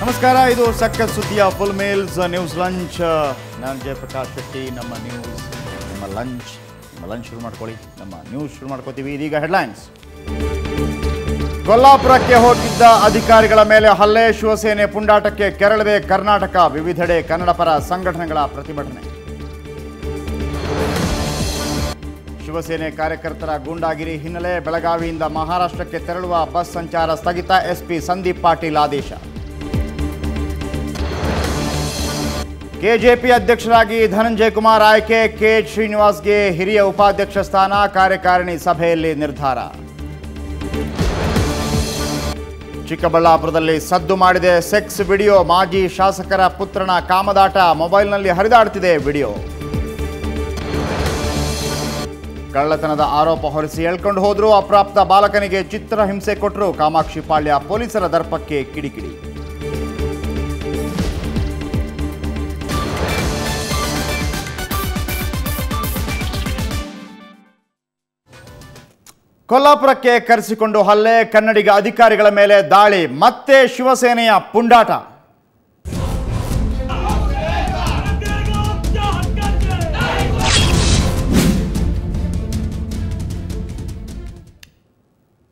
ನಮಸ್ಕಾರ, ಇದು ಸಖತ್ ಸುದ್ದಿಯ ಫುಲ್ ಮೇಲ್ಸ್ ನ್ಯೂಸ್ ಲಂಚ್. ನಾನು ಜಯಪ್ರಕಾಶ್ ಶೆಟ್ಟಿ. ನಮ್ಮ ನ್ಯೂಸ್ ನಿಮ್ಮ ಲಂಚ್ ಶುರು ಮಾಡ್ಕೊಳ್ಳಿ. ನಮ್ಮ ನ್ಯೂಸ್ ಶುರು ಮಾಡ್ಕೋತೀವಿ. ಇದೀಗ ಹೆಡ್ಲೈನ್ಸ್. ಕೊಲ್ಲಾಪುರಕ್ಕೆ ಹೋಗಿದ್ದ ಅಧಿಕಾರಿಗಳ ಮೇಲೆ ಹಲ್ಲೆ, ಶಿವಸೇನೆ ಪುಂಡಾಟಕ್ಕೆ ಕೆರಳಿದೆ ಕರ್ನಾಟಕ. ವಿವಿಧೆಡೆ ಕನ್ನಡಪರ ಸಂಘಟನೆಗಳ ಪ್ರತಿಭಟನೆ. ಶಿವಸೇನೆ ಕಾರ್ಯಕರ್ತರ ಗೂಂಡಾಗಿರಿ ಹಿನ್ನೆಲೆ ಬೆಳಗಾವಿಯಿಂದ ಮಹಾರಾಷ್ಟ್ರಕ್ಕೆ ತೆರಳುವ ಬಸ್ ಸಂಚಾರ ಸ್ಥಗಿತ. ಎಸ್ಪಿ ಸಂದೀಪ್ ಪಾಟೀಲ್ ಆದೇಶ. ಕೆಜೆಪಿ ಅಧ್ಯಕ್ಷರಾಗಿ ಧನಂಜಯ ಕುಮಾರ್ ಆಯ್ಕೆ. ಕೆ ಶ್ರೀನಿವಾಸ್ಗೆ ಹಿರಿಯ ಉಪಾಧ್ಯಕ್ಷ ಸ್ಥಾನ. ಕಾರ್ಯಕಾರಿಣಿ ಸಭೆಯಲ್ಲಿ ನಿರ್ಧಾರ. ಚಿಕ್ಕಬಳ್ಳಾಪುರದಲ್ಲಿ ಸದ್ದು ಮಾಡಿದೆ ಸೆಕ್ಸ್ ವಿಡಿಯೋ. ಮಾಜಿ ಶಾಸಕರ ಪುತ್ರನ ಕಾಮದಾಟ ಮೊಬೈಲ್ನಲ್ಲಿ ಹರಿದಾಡ್ತಿದೆ ವಿಡಿಯೋ. ಕಳ್ಳತನದ ಆರೋಪ ಹೊರಿಸಿ ಎಳ್ಕೊಂಡು ಹೋದ್ರು. ಅಪ್ರಾಪ್ತ ಬಾಲಕನಿಗೆ ಚಿತ್ರಹಿಂಸೆ ಕೊಟ್ಟರು. ಕಾಮಾಕ್ಷಿ ಪಾಳ್ಯ ಪೊಲೀಸರ ದರ್ಪಕ್ಕೆ ಕಿಡಿಕಿಡಿ. ಕೊಲ್ಲಾಪುರಕ್ಕೆ ಕರೆಸಿಕೊಂಡು ಹಲ್ಲೆ, ಕನ್ನಡಿಗ ಅಧಿಕಾರಿಗಳ ಮೇಲೆ ದಾಳಿ. ಮತ್ತೆ ಶಿವಸೇನೆಯ ಪುಂಡಾಟ.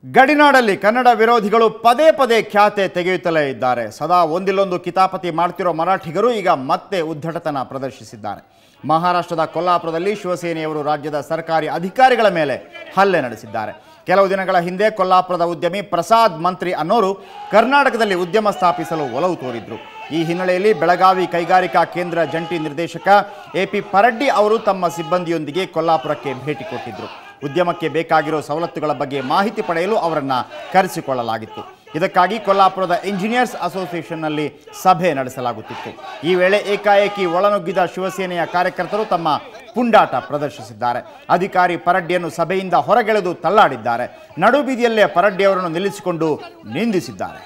ಗಡಿನಾಡಲ್ಲಿ ಕನ್ನಡ ವಿರೋಧಿಗಳು ಪದೇ ಪದೇ ಖ್ಯಾತೆ ತೆಗೆಯುತ್ತಲೇ ಇದ್ದಾರೆ. ಸದಾ ಒಂದಿಲ್ಲೊಂದು ಕಿತಾಪತಿ ಮಾಡ್ತಿರೋ ಮರಾಠಿಗರು ಈಗ ಮತ್ತೆ ಉದ್ದಟತನ ಪ್ರದರ್ಶಿಸಿದ್ದಾರೆ. ಮಹಾರಾಷ್ಟ್ರದ ಕೊಲ್ಲಾಪುರದಲ್ಲಿ ಶಿವಸೇನೆಯವರು ರಾಜ್ಯದ ಸರ್ಕಾರಿ ಅಧಿಕಾರಿಗಳ ಮೇಲೆ ಹಲ್ಲೆ ನಡೆಸಿದ್ದಾರೆ. ಕೆಲವು ದಿನಗಳ ಹಿಂದೆ ಕೊಲ್ಲಾಪುರದ ಉದ್ಯಮಿ ಪ್ರಸಾದ್ ಮಂತ್ರಿ ಅನ್ನೋರು ಕರ್ನಾಟಕದಲ್ಲಿ ಉದ್ಯಮ ಸ್ಥಾಪಿಸಲು ಒಲವು ತೋರಿದ್ರು. ಈ ಹಿನ್ನೆಲೆಯಲ್ಲಿ ಬೆಳಗಾವಿ ಕೈಗಾರಿಕಾ ಕೇಂದ್ರ ಜಂಟಿ ನಿರ್ದೇಶಕ ಎಪಿ ಪರಡ್ಡಿ ಅವರು ತಮ್ಮ ಸಿಬ್ಬಂದಿಯೊಂದಿಗೆ ಕೊಲ್ಲಾಪುರಕ್ಕೆ ಭೇಟಿ ಕೊಟ್ಟಿದ್ರು. ಉದ್ಯಮಕ್ಕೆ ಬೇಕಾಗಿರೋ ಸವಲತ್ತುಗಳ ಬಗ್ಗೆ ಮಾಹಿತಿ ಪಡೆಯಲು ಅವರನ್ನು ಕರೆಸಿಕೊಳ್ಳಲಾಗಿತ್ತು. ಇದಕ್ಕಾಗಿ ಕೊಲ್ಲಾಪುರದ ಇಂಜಿನಿಯರ್ಸ್ ಅಸೋಸಿಯೇಷನ್ನಲ್ಲಿ ಸಭೆ ನಡೆಸಲಾಗುತ್ತಿತ್ತು. ಈ ವೇಳೆ ಏಕಾಏಕಿ ಒಳನುಗ್ಗಿದ ಶಿವಸೇನೆಯ ಕಾರ್ಯಕರ್ತರು ತಮ್ಮ ಪುಂಡಾಟ ಪ್ರದರ್ಶಿಸಿದ್ದಾರೆ. ಅಧಿಕಾರಿ ಪರಡ್ಡಿಯನ್ನು ಸಭೆಯಿಂದ ಹೊರಗೆಳೆದು ತಳ್ಳಾಡಿದ್ದಾರೆ. ನಡುಬೀದಿಯಲ್ಲೇ ಪರಡ್ಡಿಯವರನ್ನು ನಿಲ್ಲಿಸಿಕೊಂಡು ನಿಂದಿಸಿದ್ದಾರೆ.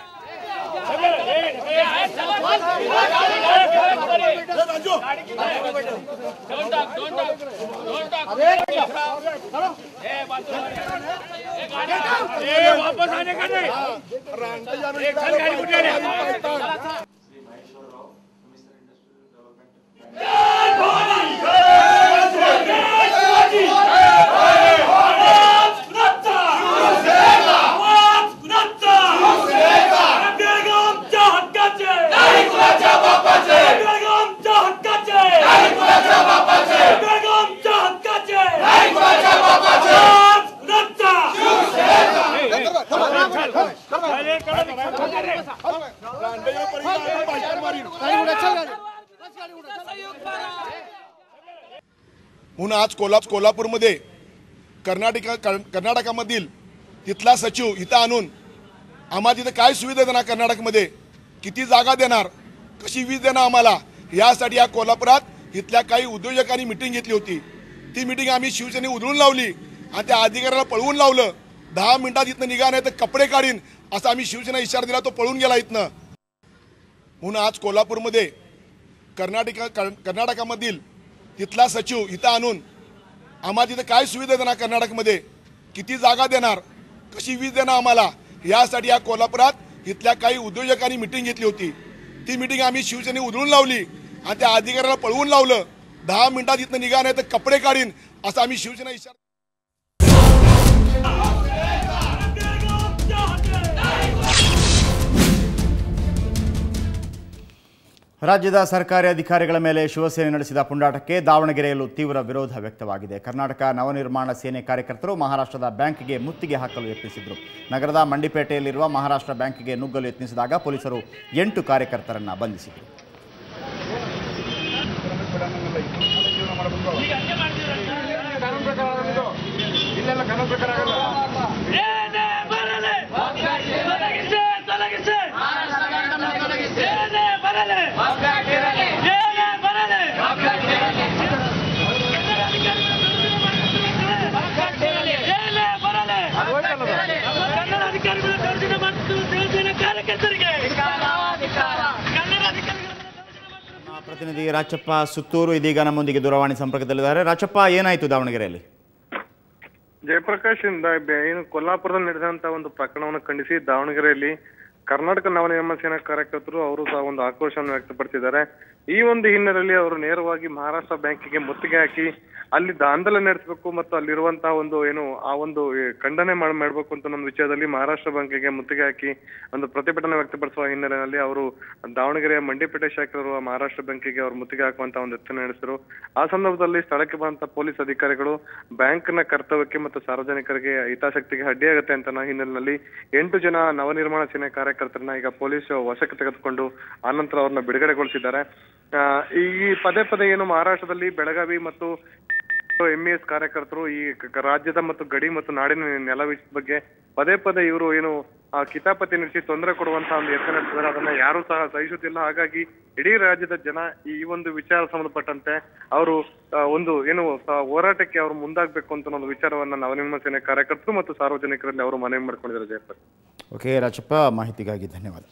म्हणून आज कोल्हापूरमध्ये कर्नाटकामधील तिथला सचिव इथं आणून आम्हाला तिथं काय सुविधा देणार, कर्नाटकमध्ये किती जागा देणार, कशी वीज देणार आम्हाला, यासाठी या कोल्हापुरात इथल्या काही उद्योजकांनी मिटिंग घेतली होती. ती मिटिंग आम्ही शिवसेने उधळून लावली आणि त्या अधिकाऱ्याला पळवून लावलं. 10 मिनिटात इथनं निघा नाही तर कपडे काढीन असा आम्ही शिवसेना इशारा दिला. तो पळून गेला इथनं. म्हणून आज कोल्हापूरमध्ये कर्नाटकामधील तिथला सचिव इथं आणून आम्हाला तिथं काय सुविधा देणार, कर्नाटकमध्ये किती जागा देणार, कशी वीज देणार आम्हाला, यासाठी या कोल्हापुरात इथल्या काही उद्योजकांनी मिटिंग घेतली होती. ती मिटिंग आम्ही शिवसेने उधळून लावली आणि त्या अधिकाऱ्याला पळवून लावलं. 10 मिनिटात इथनं निघा नाही तर कपडे काढीन असा आम्ही शिवसेना इशारा. ರಾಜ್ಯದ ಸರ್ಕಾರಿ ಅಧಿಕಾರಿಗಳ ಮೇಲೆ ಶಿವಸೇನೆ ನಡೆಸಿದ ಪುಂಡಾಟಕ್ಕೆ ದಾವಣಗೆರೆಯಲ್ಲೂ ತೀವ್ರ ವಿರೋಧ ವ್ಯಕ್ತವಾಗಿದೆ. ಕರ್ನಾಟಕ ನವನಿರ್ಮಾಣ ಸೇನೆ ಕಾರ್ಯಕರ್ತರು ಮಹಾರಾಷ್ಟ್ರದ ಬ್ಯಾಂಕ್ಗೆ ಮುತ್ತಿಗೆ ಹಾಕಲು ಯತ್ನಿಸಿದರು. ನಗರದ ಮಂಡಿಪೇಟೆಯಲ್ಲಿರುವ ಮಹಾರಾಷ್ಟ್ರ ಬ್ಯಾಂಕ್ಗೆ ನುಗ್ಗಲು ಯತ್ನಿಸಿದಾಗ ಪೊಲೀಸರು 8 ಕಾರ್ಯಕರ್ತರನ್ನು ಬಂಧಿಸಿದರು. ಪ್ರತಿನಿಧಿ ರಾಚಪ್ಪ ಸುತ್ತೂರು ಇದೀಗ ನಮ್ಮೊಂದಿಗೆ ದೂರವಾಣಿ ಸಂಪರ್ಕದಲ್ಲಿದ್ದಾರೆ. ರಾಚಪ್ಪ, ಏನಾಯಿತು ದಾವಣಗೆರೆಯಲ್ಲಿ? ಜಯಪ್ರಕಾಶ್ ಇಂದ ಏನು ಕೊಲ್ಲಾಪುರದಲ್ಲಿ ನಡೆದಂತ ಒಂದು ಪ್ರಕರಣವನ್ನು ಖಂಡಿಸಿ ದಾವಣಗೆರೆಯಲ್ಲಿ ಕರ್ನಾಟಕ ನವನಿರ್ಮಾಣ ಸೇನಾ ಕಾರ್ಯಕರ್ತರು ಅವರು ಸಹ ಒಂದು ಆಕ್ರೋಶವನ್ನು ವ್ಯಕ್ತಪಡಿಸಿದ್ದಾರೆ. ಈ ಒಂದು ಹಿನ್ನೆಲೆಯಲ್ಲಿ ಅವರು ನೇರವಾಗಿ ಮಹಾರಾಷ್ಟ್ರ ಬ್ಯಾಂಕಿಗೆ ಮುತ್ತಿಗೆ ಹಾಕಿ ಅಲ್ಲಿ ಆಂದೋಲನ ನಡೆಸಬೇಕು ಮತ್ತು ಅಲ್ಲಿರುವಂತಹ ಒಂದು ಆ ಒಂದು ಖಂಡನೆ ಮಾಡಬೇಕು ಅಂತ ಒಂದು ವಿಚಾರದಲ್ಲಿ ಮಹಾರಾಷ್ಟ್ರ ಬ್ಯಾಂಕಿಗೆ ಮುತ್ತಿಗೆ ಹಾಕಿ ಒಂದು ಪ್ರತಿಭಟನೆ ವ್ಯಕ್ತಪಡಿಸುವ ಹಿನ್ನೆಲೆಯಲ್ಲಿ ಅವರು ದಾವಣಗೆರೆಯ ಮಂಡಿಪೇಟೆ ಶಾಖರು ಮಹಾರಾಷ್ಟ್ರ ಬ್ಯಾಂಕಿಗೆ ಅವರು ಮುತ್ತಿಗೆ ಹಾಕುವಂತ ಒಂದು ಯತ್ನ ನಡೆಸಿದರು. ಆ ಸಂದರ್ಭದಲ್ಲಿ ಸ್ಥಳಕ್ಕೆ ಬಂದಂತ ಪೊಲೀಸ್ ಅಧಿಕಾರಿಗಳು ಬ್ಯಾಂಕ್ನ ಕರ್ತವ್ಯಕ್ಕೆ ಮತ್ತು ಸಾರ್ವಜನಿಕರಿಗೆ ಹಿತಾಸಕ್ತಿಗೆ ಅಡ್ಡಿಯಾಗುತ್ತೆ ಅಂತ ಹಿನ್ನೆಲೆಯಲ್ಲಿ 8 ಜನ ನವನಿರ್ಮಾಣ ಸೇನೆ ಕಾರ್ಯಕರ್ತರನ್ನ ಈಗ ಪೊಲೀಸ್ ವಶಕ್ಕೆ ತೆಗೆದುಕೊಂಡು ಆನಂತರ ಅವ್ರನ್ನ ಬಿಡುಗಡೆಗೊಳಿಸಿದ್ದಾರೆ. ಈ ಪದೇ ಪದೇ ಏನು ಮಹಾರಾಷ್ಟ್ರದಲ್ಲಿ ಬೆಳಗಾವಿ ಮತ್ತು MES ಕಾರ್ಯಕರ್ತರು ಈ ರಾಜ್ಯದ ಮತ್ತು ಗಡಿ ಮತ್ತು ನಾಡಿನ ನೆಲವಿಷಯದ ಬಗ್ಗೆ ಪದೇ ಪದೇ ಇವರು ಕಿತಾಪತಿ ನಡೆಸಿ ತೊಂದರೆ ಕೊಡುವಂತಹ ಒಂದು ಯತ್ನ ನಡೆಸಿದ್ದಾರೆ. ಅದನ್ನ ಯಾರು ಸಹ ಸಹಿಸುತ್ತಿಲ್ಲ. ಹಾಗಾಗಿ ಇಡೀ ರಾಜ್ಯದ ಜನ ಈ ಒಂದು ವಿಚಾರ ಸಂಬಂಧಪಟ್ಟಂತೆ ಅವರು ಒಂದು ಹೋರಾಟಕ್ಕೆ ಅವರು ಮುಂದಾಗಬೇಕು ಅಂತ ಒಂದು ವಿಚಾರವನ್ನ ನವನಿರ್ಮಾಣ ಸೇನೆ ಕಾರ್ಯಕರ್ತರು ಮತ್ತು ಸಾರ್ವಜನಿಕರಲ್ಲಿ ಅವರು ಮನವಿ ಮಾಡ್ಕೊಂಡಿದ್ದಾರೆ. ಜಯಪರ್. ಓಕೆ ರಾಜಪ್ಪ, ಮಾಹಿತಿಗಾಗಿ ಧನ್ಯವಾದ.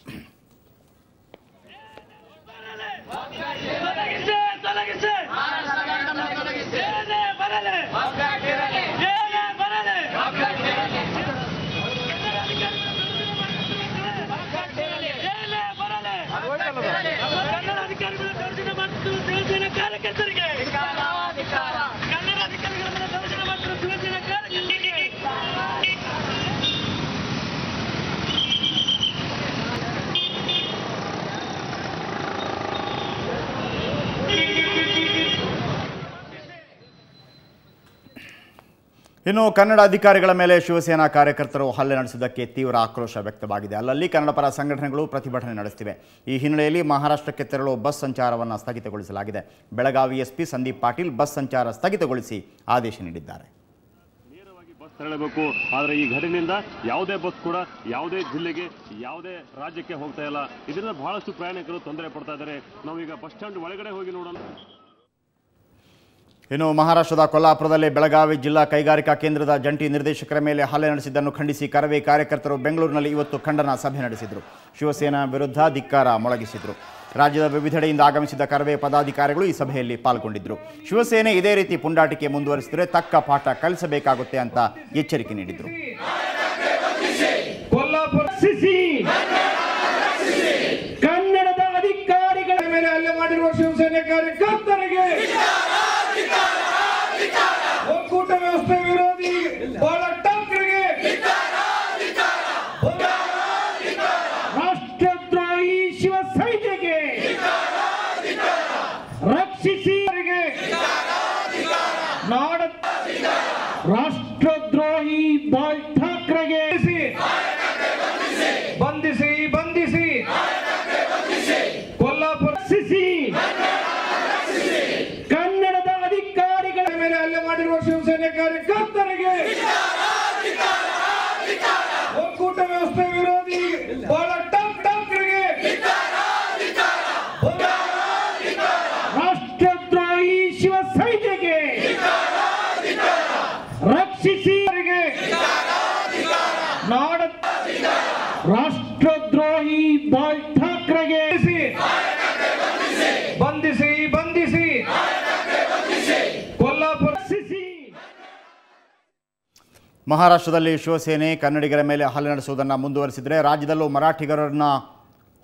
ಇನ್ನು ಕನ್ನಡ ಅಧಿಕಾರಿಗಳ ಮೇಲೆ ಶಿವಸೇನಾ ಕಾರ್ಯಕರ್ತರು ಹಲ್ಲೆ ನಡೆಸಿದ್ದಕ್ಕೆ ತೀವ್ರ ಆಕ್ರೋಶ ವ್ಯಕ್ತವಾಗಿದೆ. ಅಲ್ಲಲ್ಲಿ ಕನ್ನಡ ಪರ ಸಂಘಟನೆಗಳು ಪ್ರತಿಭಟನೆ ನಡೆಸುತ್ತಿವೆ. ಈ ಹಿನ್ನೆಲೆಯಲ್ಲಿ ಮಹಾರಾಷ್ಟ್ರಕ್ಕೆ ತೆರಳುವ ಬಸ್ ಸಂಚಾರವನ್ನು ಸ್ಥಗಿತಗೊಳಿಸಲಾಗಿದೆ. ಬೆಳಗಾವಿ SP ಸಂದೀಪ್ ಪಾಟೀಲ್ ಬಸ್ ಸಂಚಾರ ಸ್ಥಗಿತಗೊಳಿಸಿ ಆದೇಶ ನೀಡಿದ್ದಾರೆ. ನೇರವಾಗಿ ಬಸ್ ತೆರಳಬೇಕು, ಆದರೆ ಈ ಘಟನೆಯಿಂದ ಯಾವುದೇ ಬಸ್ ಕೂಡ ಯಾವುದೇ ಜಿಲ್ಲೆಗೆ ಯಾವುದೇ ರಾಜ್ಯಕ್ಕೆ ಹೋಗ್ತಾ ಇಲ್ಲ. ಇದರಿಂದ ಬಹಳಷ್ಟು ಪ್ರಯಾಣಿಕರು ತೊಂದರೆ ಪಡ್ತಾ ಇದ್ದಾರೆ. ನಾವೀಗ ಬಸ್ ಸ್ಟ್ಯಾಂಡ್ ಒಳಗಡೆ ಹೋಗಿ ನೋಡೋಣ. ಇನ್ನು ಮಹಾರಾಷ್ಟ್ರದ ಕೊಲ್ಲಾಪುರದಲ್ಲಿ ಬೆಳಗಾವಿ ಜಿಲ್ಲಾ ಕೈಗಾರಿಕಾ ಕೇಂದ್ರದ ಜಂಟಿ ನಿರ್ದೇಶಕರ ಮೇಲೆ ಹಲ್ಲೆ ನಡೆಸಿದ್ದನ್ನು ಖಂಡಿಸಿ ಕರವೇ ಕಾರ್ಯಕರ್ತರು ಬೆಂಗಳೂರಿನಲ್ಲಿ ಇವತ್ತು ಖಂಡನ ಸಭೆ ನಡೆಸಿದರು. ಶಿವಸೇನಾ ವಿರುದ್ಧ ಧಿಕ್ಕಾರ ಮೊಳಗಿಸಿದರು. ರಾಜ್ಯದ ವಿವಿಧೆಡೆಯಿಂದ ಆಗಮಿಸಿದ ಕರವೇ ಪದಾಧಿಕಾರಿಗಳು ಈ ಸಭೆಯಲ್ಲಿ ಪಾಲ್ಗೊಂಡಿದ್ದರು. ಶಿವಸೇನೆ ಇದೇ ರೀತಿ ಪುಂಡಾಟಿಕೆ ಮುಂದುವರಿಸಿದರೆ ತಕ್ಕ ಪಾಠ ಕಲಿಸಬೇಕಾಗುತ್ತೆ ಅಂತ ಎಚ್ಚರಿಕೆ ನೀಡಿದರು. ಕನ್ನಡದ ಅಧಿಕಾರಿಗಳ ಮೇಲೆ ಹಲ್ಲೆ ಮಾಡಿರುವ ಶಿವಸೇನೆ ಕಾರ್ಯಕರ್ತರಿಗೆ ಒಕ್ಕೂಟ ವ್ಯವಸ್ಥೆ ವಿರೋಧಿ ಹೋರಾಟಗಾರರಿಗೆ ರಾಷ್ಟ್ರದ್ರೋಹಿ ಶಿವಸೈನಿಗೆ ರಕ್ಷಿಸಿ ನಾಡ ರಾಷ್ಟ್ರದ್ರೋಹಿ ಬಾಳ್ ಠಾಕ್ರೆಗೆ ಬಂಧಿಸಿ ಬಂಧಿಸಿ ಕೊಲ್ಲಾಪುರ ಕನ್ನಡದ ಅಧಿಕಾರಿಗಳ ಮೇಲೆ ಹಲ್ಲೆ ಮಾಡಿರುವ ಶಿವಸೇನೆ ಕಾರ್ಯಕರ್ತರಿಗೆ ಒಕ್ಕೂಟ ವ್ಯವಸ್ಥೆ ವಿರೋಧಿ ಹೋರಾಟಗಾರರಿಗೆ ರಾಷ್ಟ್ರದ್ರೋಹಿ ಶಿವಸೈನಿಗೆ ರಕ್ಷಿಸಿ ನಾಡ ರಾಷ್ಟ್ರದ್ರೋಹಿ ಬಾಳ್ ಠಾಕ್ರೆಗೆ ಬಂಧಿಸಿ ಬಂಧಿಸಿ ಕೊಲ್ಲಾಪುರ. ಮಹಾರಾಷ್ಟ್ರದಲ್ಲಿ ಶಿವಸೇನೆ ಕನ್ನಡಿಗರ ಮೇಲೆ ಹಲ್ಲೆ ನಡೆಸುವುದನ್ನು ಮುಂದುವರಿಸಿದರೆ ರಾಜ್ಯದಲ್ಲೂ ಮರಾಠಿಗರನ್ನ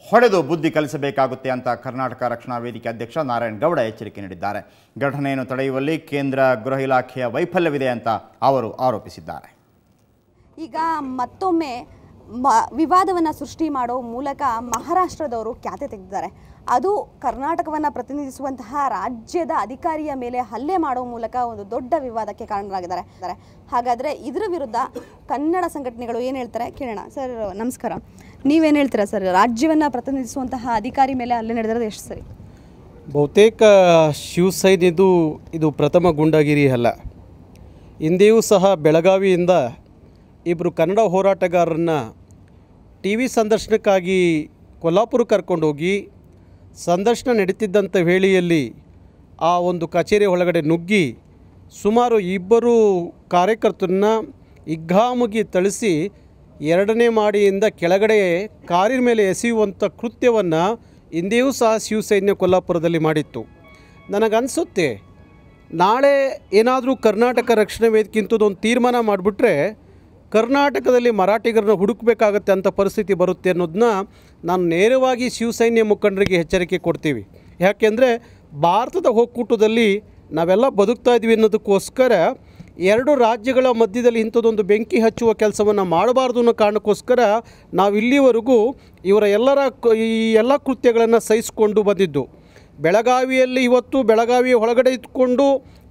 ಹೊಡೆದು ಬುದ್ಧಿ ಕಲಿಸಬೇಕಾಗುತ್ತೆ ಅಂತ ಕರ್ನಾಟಕ ರಕ್ಷಣಾ ವೇದಿಕೆ ಅಧ್ಯಕ್ಷ ನಾರಾಯಣ್ ಗೌಡ ಎಚ್ಚರಿಕೆ ನೀಡಿದ್ದಾರೆ. ಘಟನೆಯನ್ನು ತಡೆಯುವಲ್ಲಿ ಕೇಂದ್ರ ಗೃಹ ಇಲಾಖೆಯ ವೈಫಲ್ಯವಿದೆ ಅಂತ ಅವರು ಆರೋಪಿಸಿದ್ದಾರೆ. ಈಗ ಮತ್ತೊಮ್ಮೆ ವಿವಾದವನ್ನು ಸೃಷ್ಟಿ ಮಾಡೋ ಮೂಲಕ ಮಹಾರಾಷ್ಟ್ರದವರು ಖ್ಯಾತೆ ತೆಗೆದಿದ್ದಾರೆ. ಅದು ಕರ್ನಾಟಕವನ್ನು ಪ್ರತಿನಿಧಿಸುವಂತಹ ರಾಜ್ಯದ ಅಧಿಕಾರಿಯ ಮೇಲೆ ಹಲ್ಲೆ ಮಾಡೋ ಮೂಲಕ ಒಂದು ದೊಡ್ಡ ವಿವಾದಕ್ಕೆ ಕಾರಣರಾಗಿದ್ದಾರೆ. ಹಾಗಾದರೆ ಇದರ ವಿರುದ್ಧ ಕನ್ನಡ ಸಂಘಟನೆಗಳು ಏನು ಹೇಳ್ತಾರೆ ಕೇಳೋಣ. ಸರ್ ನಮಸ್ಕಾರ, ನೀವೇನು ಹೇಳ್ತೀರಾ ಸರ್? ರಾಜ್ಯವನ್ನು ಪ್ರತಿನಿಧಿಸುವಂತಹ ಅಧಿಕಾರಿ ಮೇಲೆ ಹಲ್ಲೆ ನಡೆದಿರೋದು ಎಷ್ಟು ಸರಿ? ಬಹುತೇಕ ಶಿವಸೈನ್ಯದು ಇದು ಪ್ರಥಮ ಗುಂಡಾಗಿರಿ ಅಲ್ಲ. ಹಿಂದೆಯೂ ಸಹ ಬೆಳಗಾವಿಯಿಂದ ಇಬ್ಬರು ಕನ್ನಡ ಹೋರಾಟಗಾರರನ್ನ TV ಸಂದರ್ಶನಕ್ಕಾಗಿ ಕೊಲ್ಲಾಪುರಕ್ಕೆ ಕರ್ಕೊಂಡೋಗಿ ಸಂದರ್ಶನ ನಡೀತಿದ್ದಂಥ ವೇಳೆಯಲ್ಲಿ ಆ ಒಂದು ಕಚೇರಿ ಒಳಗಡೆ ನುಗ್ಗಿ ಸುಮಾರು 2 ಕಾರ್ಯಕರ್ತರನ್ನ ಹಿಗ್ಗಾಮುಗಿ ಥಳಿಸಿ 2ನೇ ಮಾಡಿಯಿಂದ ಕೆಳಗಡೆ ಕಾರಿನ ಮೇಲೆ ಎಸೆಯುವಂಥ ಕೃತ್ಯವನ್ನು ಹಿಂದೆಯೂ ಸಹ ಶಿವಸೈನ್ಯ ಕೊಲ್ಲಾಪುರದಲ್ಲಿ ಮಾಡಿತ್ತು. ನನಗನ್ಸುತ್ತೆ ನಾಳೆ ಏನಾದರೂ ಕರ್ನಾಟಕ ರಕ್ಷಣಾ ವೇದಿಕೆ ಇಂಥದ್ದೊಂದು ತೀರ್ಮಾನ ಮಾಡಿಬಿಟ್ರೆ ಕರ್ನಾಟಕದಲ್ಲಿ ಮರಾಠಿಗರನ್ನ ಹುಡುಕಬೇಕಾಗತ್ತೆ ಅಂತ ಪರಿಸ್ಥಿತಿ ಬರುತ್ತೆ ಅನ್ನೋದನ್ನ ನಾನು ನೇರವಾಗಿ ಶಿವಸೈನ್ಯ ಮುಖಂಡರಿಗೆ ಎಚ್ಚರಿಕೆ ಕೊಡ್ತೀವಿ. ಯಾಕೆಂದರೆ ಭಾರತದ ಒಕ್ಕೂಟದಲ್ಲಿ ನಾವೆಲ್ಲ ಬದುಕ್ತಾ ಇದ್ವಿ ಅನ್ನೋದಕ್ಕೋಸ್ಕರ ಎರಡು ರಾಜ್ಯಗಳ ಮಧ್ಯದಲ್ಲಿ ಇಂಥದ್ದೊಂದು ಬೆಂಕಿ ಹಚ್ಚುವ ಕೆಲಸವನ್ನು ಮಾಡಬಾರ್ದು ಅನ್ನೋ ಕಾರಣಕ್ಕೋಸ್ಕರ ನಾವು ಇಲ್ಲಿವರೆಗೂ ಇವರ ಈ ಎಲ್ಲ ಕೃತ್ಯಗಳನ್ನು ಸಹಿಸಿಕೊಂಡು ಬಂದಿದ್ದು. ಬೆಳಗಾವಿಯಲ್ಲಿ ಇವತ್ತು ಬೆಳಗಾವಿಯ ಒಳಗಡೆ ಇದ್ಕೊಂಡು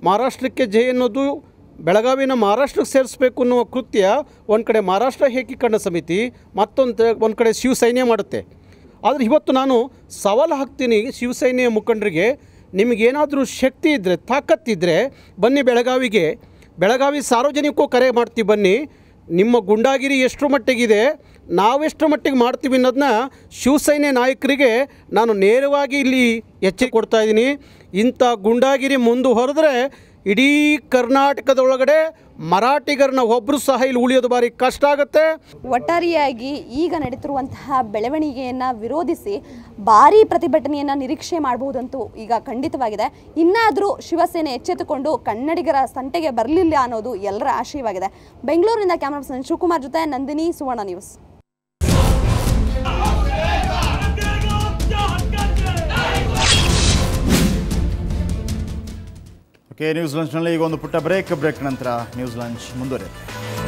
ಮಹಾರಾಷ್ಟ್ರಕ್ಕೆ ಜೈ ಅನ್ನೋದು, ಬೆಳಗಾವಿನ ಮಹಾರಾಷ್ಟ್ರಕ್ಕೆ ಸೇರಿಸಬೇಕು ಅನ್ನುವ ಕೃತ್ಯ ಒಂದು ಕಡೆ ಮಹಾರಾಷ್ಟ್ರ ಏಕೀಕರಣ ಸಮಿತಿ, ಒಂದು ಕಡೆ ಶಿವಸೈನ್ಯ ಮಾಡುತ್ತೆ. ಆದರೆ ಇವತ್ತು ನಾನು ಸವಾಲು ಹಾಕ್ತೀನಿ ಶಿವಸೈನ್ಯ ಮುಖಂಡರಿಗೆ, ನಿಮಗೇನಾದರೂ ಶಕ್ತಿ ಇದ್ದರೆ, ತಾಕತ್ತಿದ್ದರೆ ಬನ್ನಿ ಬೆಳಗಾವಿ ಸಾರ್ವಜನಿಕಕ್ಕೂ ಕರೆ ಮಾಡ್ತೀವಿ, ಬನ್ನಿ. ನಿಮ್ಮ ಗುಂಡಾಗಿರಿ ಎಷ್ಟು ಮಟ್ಟಿಗಿದೆ, ನಾವೆಷ್ಟು ಮಟ್ಟಿಗೆ ಮಾಡ್ತೀವಿ ಅನ್ನೋದನ್ನ ಶಿವಸೈನ್ಯ ನಾಯಕರಿಗೆ ನಾನು ನೇರವಾಗಿ ಇಲ್ಲಿ ಎಚ್ಚರಿಕೆ ಕೊಡ್ತಾ ಇದ್ದೀನಿ. ಇಂಥ ಗುಂಡಾಗಿರಿ ಮುಂದುವರೆದ್ರೆ ಇಡೀ ಕರ್ನಾಟಕದೊಳಗಡೆ ಮರಾಠಿಗರನ್ನ ಒಬ್ಬರು ಸಹ ಇಲ್ಲಿ ಉಳಿಯೋದು ಭಾರಿ ಕಷ್ಟ ಆಗುತ್ತೆ. ಒಟ್ಟಾರೆಯಾಗಿ ಈಗ ನಡೀತಿರುವಂತಹ ಬೆಳವಣಿಗೆಯನ್ನು ವಿರೋಧಿಸಿ ಭಾರೀ ಪ್ರತಿಭಟನೆಯನ್ನು ನಿರೀಕ್ಷೆ ಮಾಡಬಹುದಂತೂ ಈಗ ಖಂಡಿತವಾಗಿದೆ. ಇನ್ನಾದರೂ ಶಿವಸೇನೆ ಎಚ್ಚೆತ್ತುಕೊಂಡು ಕನ್ನಡಿಗರ ಸಂತೆಗೆ ಬರಲಿಲ್ಲ ಅನ್ನೋದು ಎಲ್ಲರ ಆಶಯವಾಗಿದೆ. ಬೆಂಗಳೂರಿನಿಂದ ಕ್ಯಾಮರಾ ಪರ್ಸನ್ ಶಿವಕುಮಾರ್ ಜೊತೆ ನಂದಿನಿ, ಸುವರ್ಣ ನ್ಯೂಸ್. ಓಕೆ, ನ್ಯೂಸ್ ಲಂಚ್ನಲ್ಲಿ ಈಗ ಒಂದು ಪುಟ್ಟ ಬ್ರೇಕ್ ನಂತರ ನ್ಯೂಸ್ ಲಂಚ್ ಮುಂದುವರೆಯುತ್ತೆ.